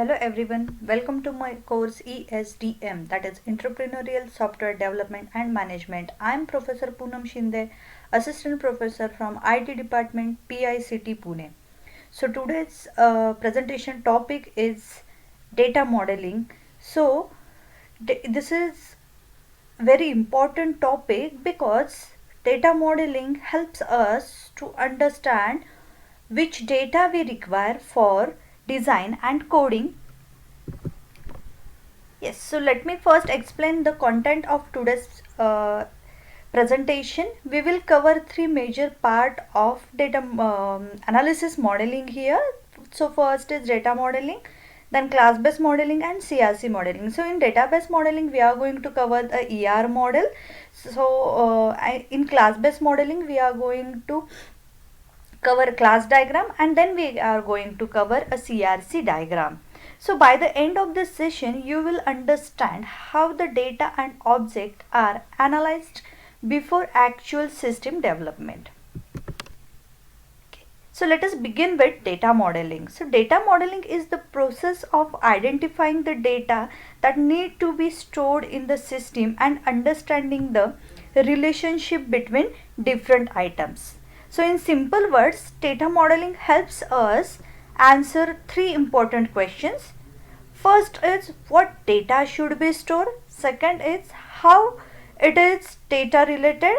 Hello everyone, welcome to my course ESDM, that is Entrepreneurial Software Development and Management. I am Professor Poonam Shinde, Assistant Professor from IT Department, PICT Pune. So today's presentation topic is data modeling. So this is very important topic because data modeling helps us to understand which data we require for design and coding. Yes, so let me first explain the content of today's presentation. We will cover three major part of data analysis modeling here. So first is data modeling, then class-based modeling and CRC modeling. So in database modeling, we are going to cover the ER model. So in class-based modeling, we are going to cover a class diagram and then we are going to cover a CRC diagram. So by the end of this session, you will understand how the data and object are analyzed before actual system development. Okay. So let us begin with data modeling. So data modeling is the process of identifying the data that need to be stored in the system and understanding the relationship between different items. So in simple words, data modeling helps us answer three important questions. First is what data should be stored. Second is how it is data related.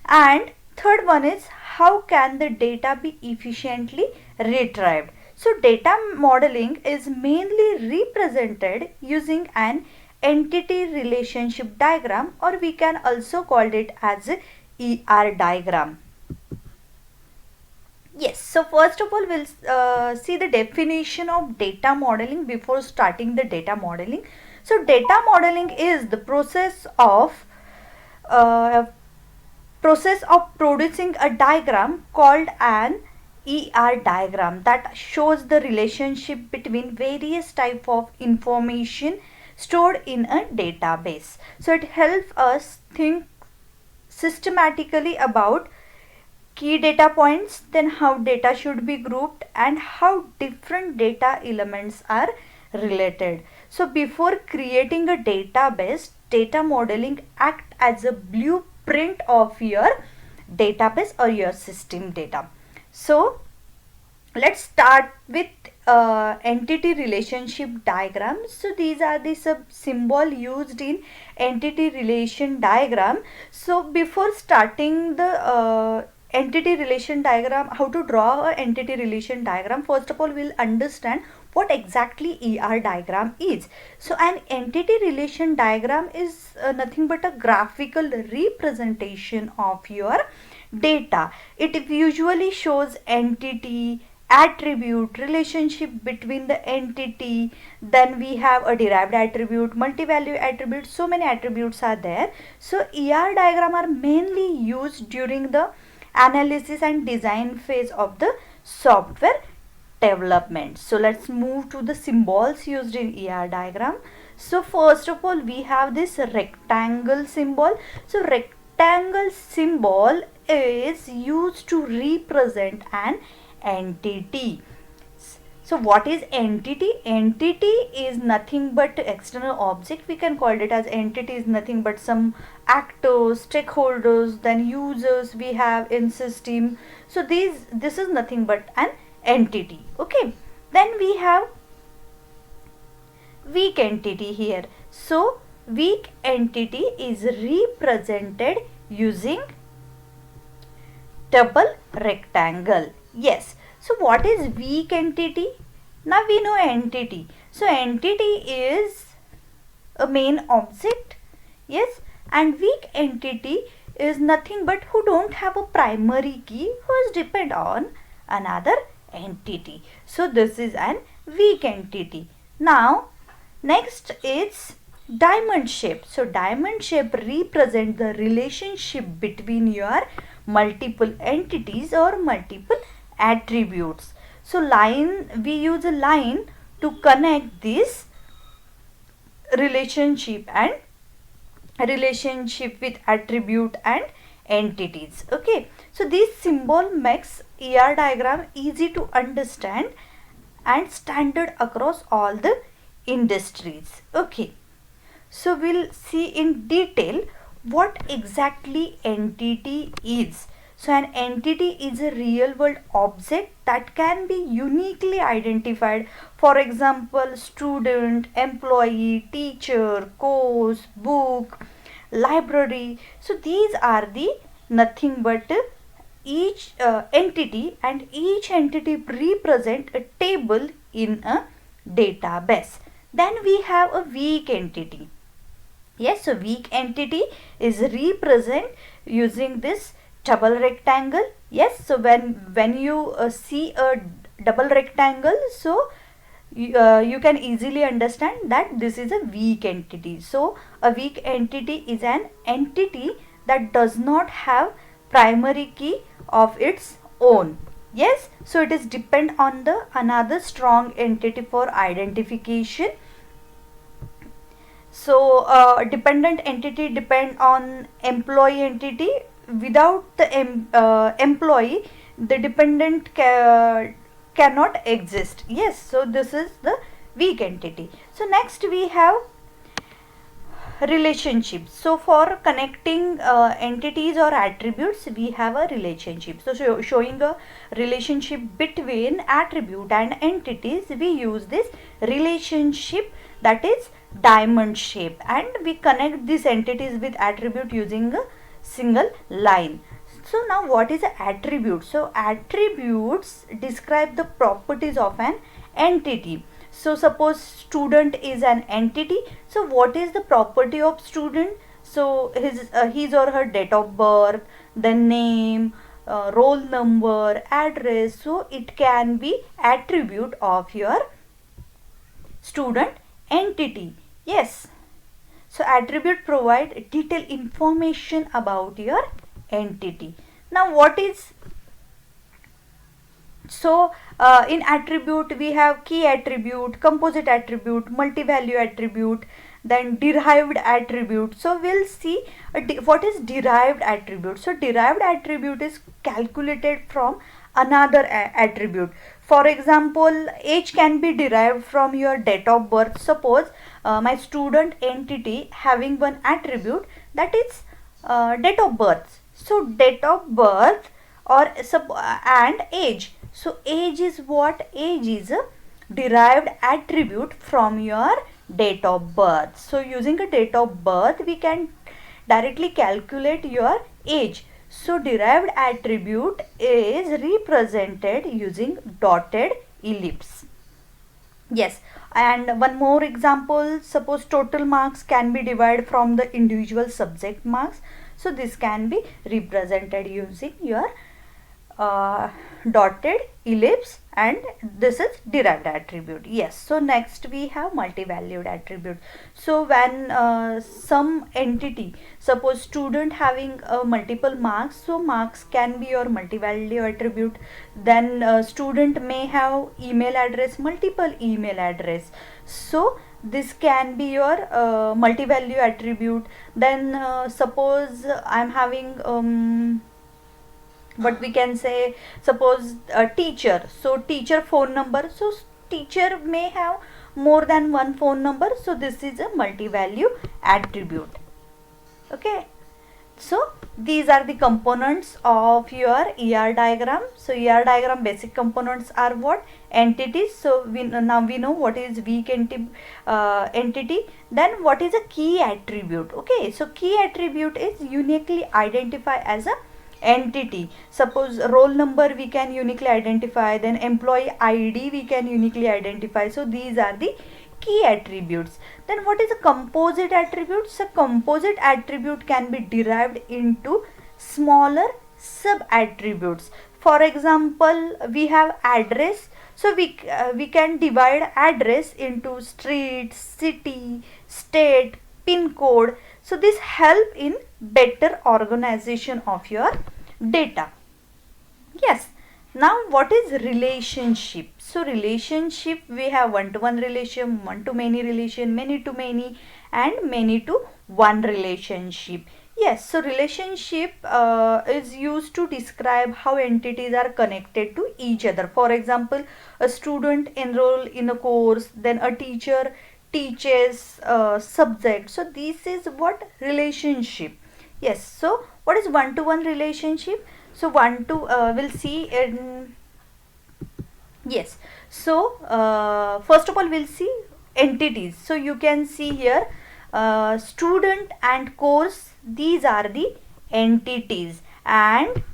And third one is how can the data be efficiently retrieved. So data modeling is mainly represented using an entity relationship diagram, or we can also call it as a ER diagram. Yes, so first of all, we'll see the definition of data modeling before starting the data modeling. So data modeling is the uh, process of producing a diagram called an ER diagram that shows the relationship between various type of information stored in a database. So it helps us think systematically about key data points, then how data should be grouped and how different data elements are related. So before creating a database, data modeling acts as a blueprint of your database or your system data. So let's start with entity relationship diagram. So these are the symbol used in entity relation diagram. So before starting the entity relation diagram, how to draw a entity relation diagram, first of all we'll understand what exactly ER diagram is. So an entity relation diagram is nothing but a graphical representation of your data. It usually shows entity, attribute, relationship between the entity, then we have a derived attribute, multi-value attribute, so many attributes are there. So ER diagram are mainly used during the analysis and design phase of the software development. So let's move to the symbols used in ER diagram. So first of all we have this rectangle symbol. So rectangle symbol is used to represent an entity. So what is entity? Entity is nothing but external object. We can call it as entity is nothing but some actors, stakeholders, then users we have in system. So this is nothing but an entity. Okay. Then we have weak entity here. So weak entity is represented using double rectangle. Yes. So what is weak entity? Now we know entity. So entity is a main object. Yes. And weak entity is nothing but who don't have a primary key, who is depend on another entity. So this is an weak entity. Now next is diamond shape. So diamond shape represent the relationship between your multiple entities or multiple attributes. So we use a line to connect this relationship with attribute and entities. Okay, so this symbol makes ER diagram easy to understand and standard across all the industries. Okay, so we'll see in detail what exactly entity is. So an entity is a real world object that can be uniquely identified. For example, student, employee, teacher, course, book, library. So these are the nothing but each entity, and each entity represent a table in a database. Then we have a weak entity. Yes, so weak entity is represent using this double rectangle. Yes, so when you see a double rectangle, so you can easily understand that this is a weak entity. So a weak entity is an entity that does not have primary key of its own. Yes, so it is depend on the another strong entity for identification. So dependent entity depend on employee entity. Without the employee, the dependent cannot exist. Yes, so this is the weak entity. So next we have relationships. So for connecting entities or attributes, we have a relationship. So showing a relationship between attribute and entities, we use this relationship, that is diamond shape, and we connect these entities with attribute using a single line. So now what is an attribute? So attributes describe the properties of an entity. So suppose student is an entity. So what is the property of student? So his or her date of birth, the name, roll number, address. So it can be attribute of your student entity. Yes. So attribute provide detailed information about your entity. Now what is, so in attribute we have key attribute, composite attribute, multi-value attribute, then derived attribute. So we'll see what is derived attribute. So derived attribute is calculated from another attribute. For example, age can be derived from your date of birth. Suppose my student entity having one attribute, that is date of birth. So date of birth or and age. So age is what? Age is a derived attribute from your date of birth. So using a date of birth, we can directly calculate your age. So derived attribute is represented using dotted ellipse. Yes, and one more example, suppose total marks can be divided from the individual subject marks. So this can be represented using your dotted ellipse, and this is derived attribute. Yes, so next we have multi-valued attribute. So when some entity, suppose student having multiple marks, so marks can be your multi-value attribute. Then student may have email address, multiple email address, so this can be your multi-value attribute. Then suppose I'm having what we can say, suppose a teacher, so teacher phone number, so teacher may have more than one phone number, so this is a multi-value attribute. Okay, so these are the components of your ER diagram. So ER diagram basic components are what? Entities. So now we know what is weak entity. Then what is a key attribute? Okay, so key attribute is uniquely identified as a entity. Suppose roll number we can uniquely identify, then employee ID we can uniquely identify. So these are the key attributes. Then what is a composite attribute? So composite attribute can be derived into smaller sub attributes. For example, we have address. So we can divide address into street, city, state, pin code. So this help in better organization of your data. Yes. Now what is relationship? So relationship, we have one-to-one relation, one-to-many relation, many-to-many, and many-to-one relationship. Yes, so relationship is used to describe how entities are connected to each other. For example, a student enroll in a course, then a teacher teaches a subject. So this is what relationship. Yes, so what is one-to-one relationship? So one to we'll see in. Yes, so first of all we'll see entities. So you can see here student and course, these are the entities. And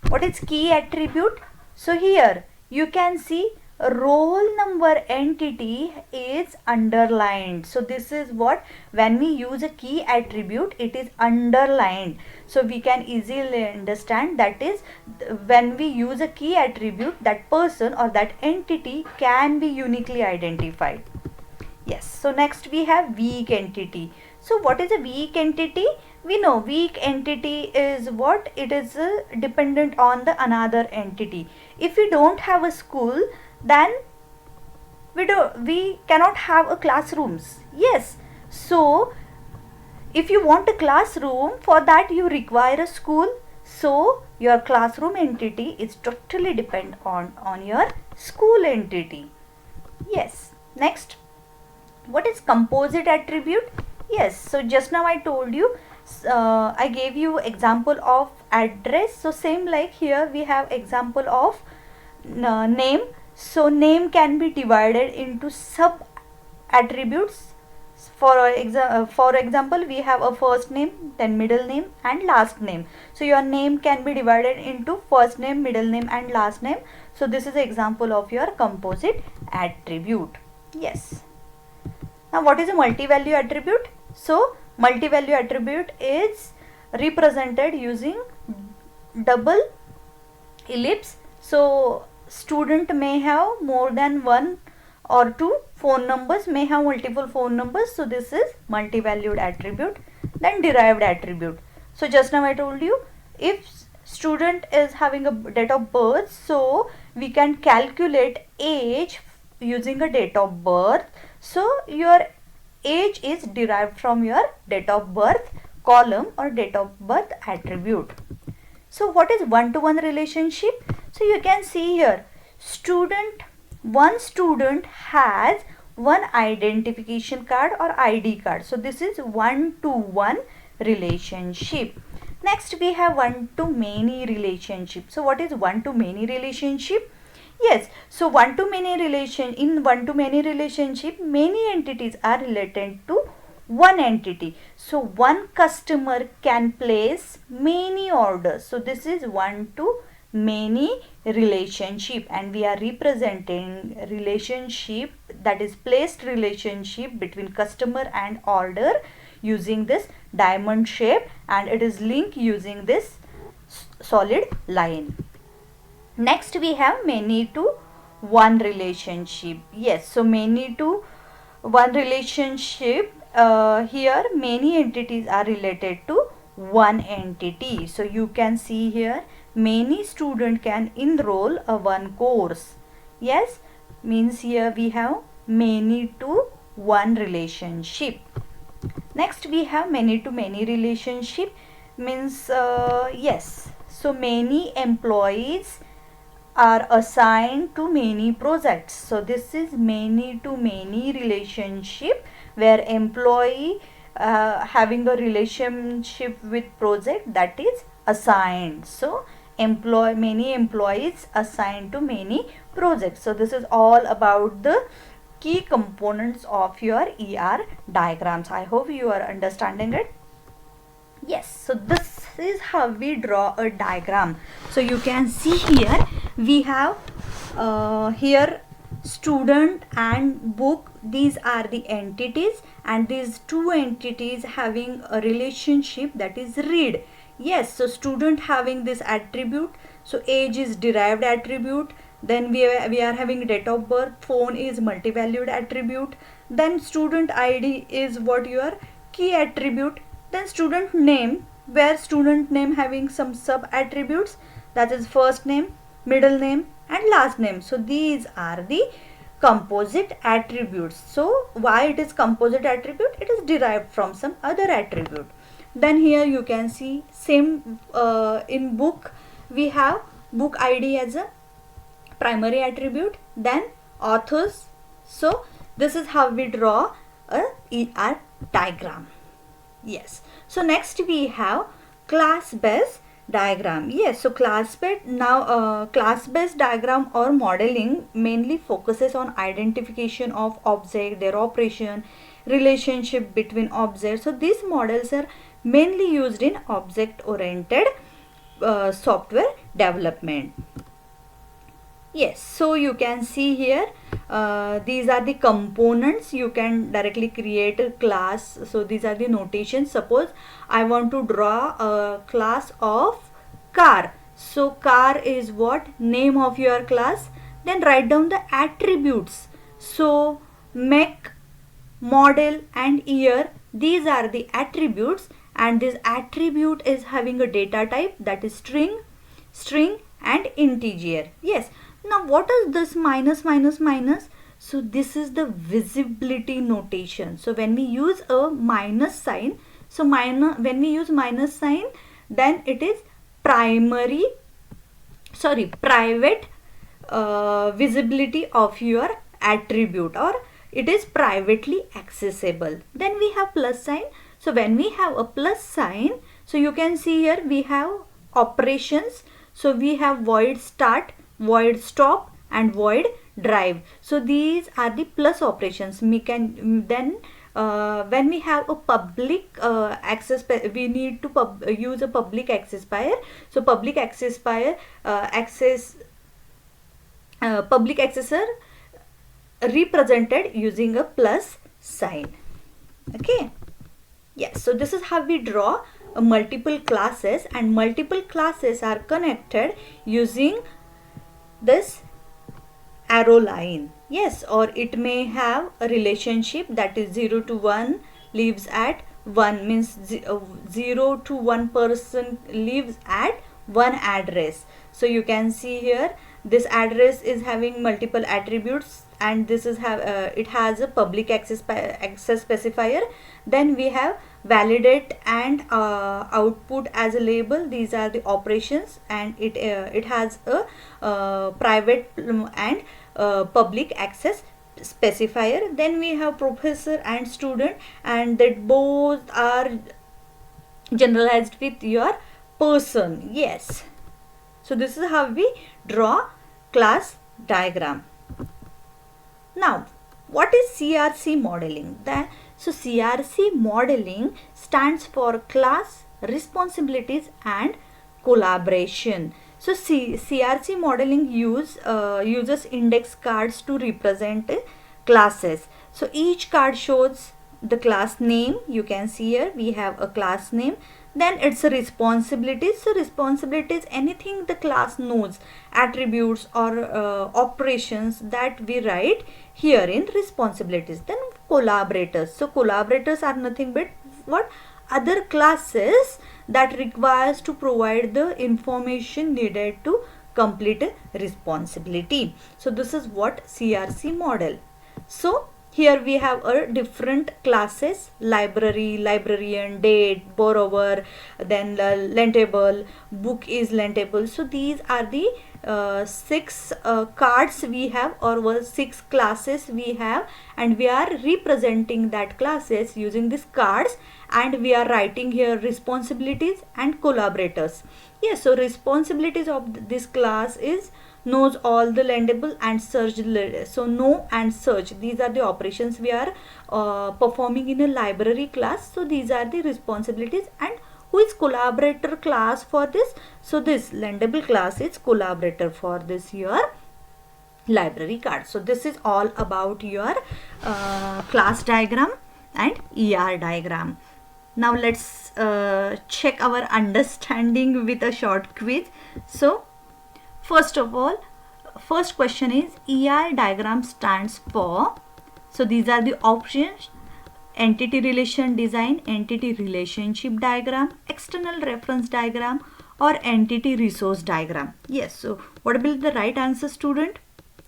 what is key attribute? So here you can see roll number entity is underlined. So this is what, when we use a key attribute, it is underlined. So we can easily understand that is when we use a key attribute, that person or that entity can be uniquely identified. Yes, so next we have weak entity. So what is a weak entity? We know weak entity is what? It is dependent on the another entity. If we don't have a school, then we cannot have a classrooms. Yes, so if you want a classroom, for that you require a school. So your classroom entity is totally depend on your school entity. Yes, next, what is composite attribute? Yes, so just now I told you, I gave you example of address. So same like here we have example of name. So name can be divided into sub attributes. For example, we have a first name, then middle name and last name. So your name can be divided into first name, middle name and last name. So this is an example of your composite attribute. Yes. Now what is a multi-value attribute? So multi-value attribute is represented using double ellipse. So student may have more than one or two phone numbers, may have multiple phone numbers. So this is multi-valued attribute. Then derived attribute. So just now I told you, if student is having a date of birth, so we can calculate age using a date of birth. So your age is derived from your date of birth column or date of birth attribute. So what is one-to-one relationship? So you can see here, one student has one identification card or ID card. So this is one-to-one relationship. Next we have one-to-many relationship. So what is one-to-many relationship? Yes, so one-to-many relationship, many entities are related to one entity. So one customer can place many orders. So this is one-to-many relationship, and we are representing relationship, that is placed relationship between customer and order using this diamond shape, and it is linked using this solid line. Next we have many to one relationship. Yes, so many to one relationship, here many entities are related to one entity. So you can see here, many student can enroll a one course. Yes, means here we have many to one relationship. Next we have many to many relationship, means yes, so many employees are assigned to many projects. So this is many to many relationship, where employee having a relationship with project, that is assigned. So many employees assigned to many projects. So this is all about the key components of your ER diagrams. I hope you are understanding it. Yes, so this is how we draw a diagram. So you can see here we have here student and book, these are the entities, and these two entities having a relationship, that is read. Yes, so student having this attribute, so age is derived attribute, then we are having date of birth, phone is multi-valued attribute, then student ID is what your key attribute, then student name, where student name having some sub attributes, that is first name, middle name and last name. So these are the composite attributes. So why it is composite attribute? It is derived from some other attribute. Then here you can see same in book we have book ID as a primary attribute, then authors. So this is how we draw a ER diagram. Yes. So next we have class based diagram. Yes. So class based diagram or modeling mainly focuses on identification of object, their operation, relationship between objects. So these models are mainly used in object oriented software development. Yes, so you can see here these are the components. You can directly create a class. So these are the notations. Suppose I want to draw a class of car. So car is what? Name of your class. Then write down the attributes. So make, model and year, these are the attributes, and this attribute is having a data type, that is string and integer. Yes. Now what is this minus minus minus? So this is the visibility notation. So when we use a minus sign, so when we use minus sign, then it is private visibility of your attribute, or it is privately accessible. Then we have plus sign. So when we have a plus sign, so you can see here we have operations. So we have void start, void stop and void drive. So these are the plus operations. We can then when we have a public access, we need to use a public accessifier. So public accessifier public accessor represented using a plus sign. Okay. Yes. So this is how we draw multiple classes, and multiple classes are connected using this arrow line. Yes, or it may have a relationship, that is 0 to 1 lives at 1, means 0 to 1 person lives at one address. So you can see here this address is having multiple attributes, and this is it has a public access specifier. Then we have validate and output as a label. These are the operations, and it has a private and public access specifier. Then we have professor and student, and that both are generalized with your person. Yes. So this is how we draw class diagram. Now what is CRC modeling? So CRC modeling stands for class, responsibilities and collaboration. So CRC modeling uses index cards to represent classes. So each card shows the class name. You can see here we have a class name. Then it's a responsibilities. So responsibilities, anything the class knows, attributes or operations, that we write here in responsibilities. Then collaborators. So collaborators are nothing but what? Other classes that requires to provide the information needed to complete a responsibility. So this is what CRC model. So here we have a different classes: library, librarian, date, borrower, then lentable, book is lentable. So these are the 6 cards we have, or 6 classes we have, and we are representing that classes using these cards, and we are writing here responsibilities and collaborators. Yes, so responsibilities of this class is knows all the lendable and search. So know and search, these are the operations we are performing in a library class. So these are the responsibilities. And who is collaborator class for this? So this lendable class is collaborator for this your library card. So this is all about your class diagram and ER diagram. Now let's check our understanding with a short quiz. So first of all, first question is ER diagram stands for, so these are the options: entity relation design, entity relationship diagram, external reference diagram, or entity resource diagram. Yes, so what will be the right answer, student?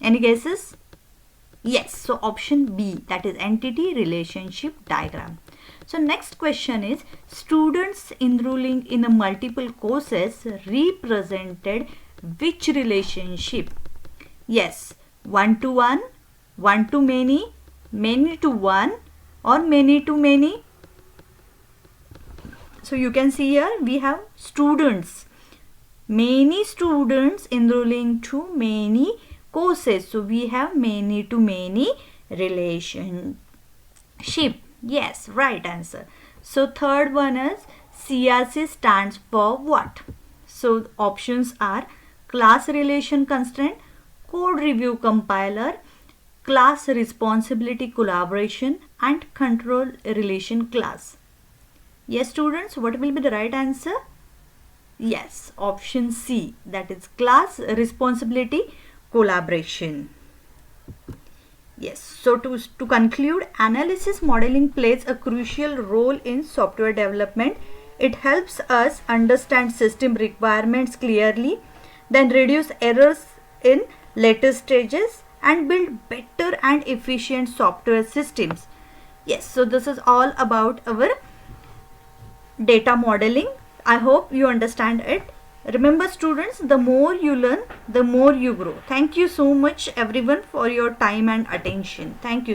Any guesses? Yes, so option B, that is entity relationship diagram. So next question is, students enrolling in a multiple courses represented which relationship? Yes, one to one, one to many to one, or many to many. So you can see here we have students, many students enrolling to many courses. So we have many to many relationship. Yes, right answer. So third one is CRC stands for what? So options are class relation constraint, code review compiler, class responsibility collaboration, and control relation class. Yes students, what will be the right answer? Yes, option C, that is class responsibility collaboration. Yes, so to conclude, analysis modeling plays a crucial role in software development. It helps us understand system requirements clearly, then reduce errors in later stages and build better and efficient software systems. Yes, so this is all about our data modeling. I hope you understand it. Remember students, the more you learn, the more you grow. Thank you so much everyone for your time and attention. Thank you.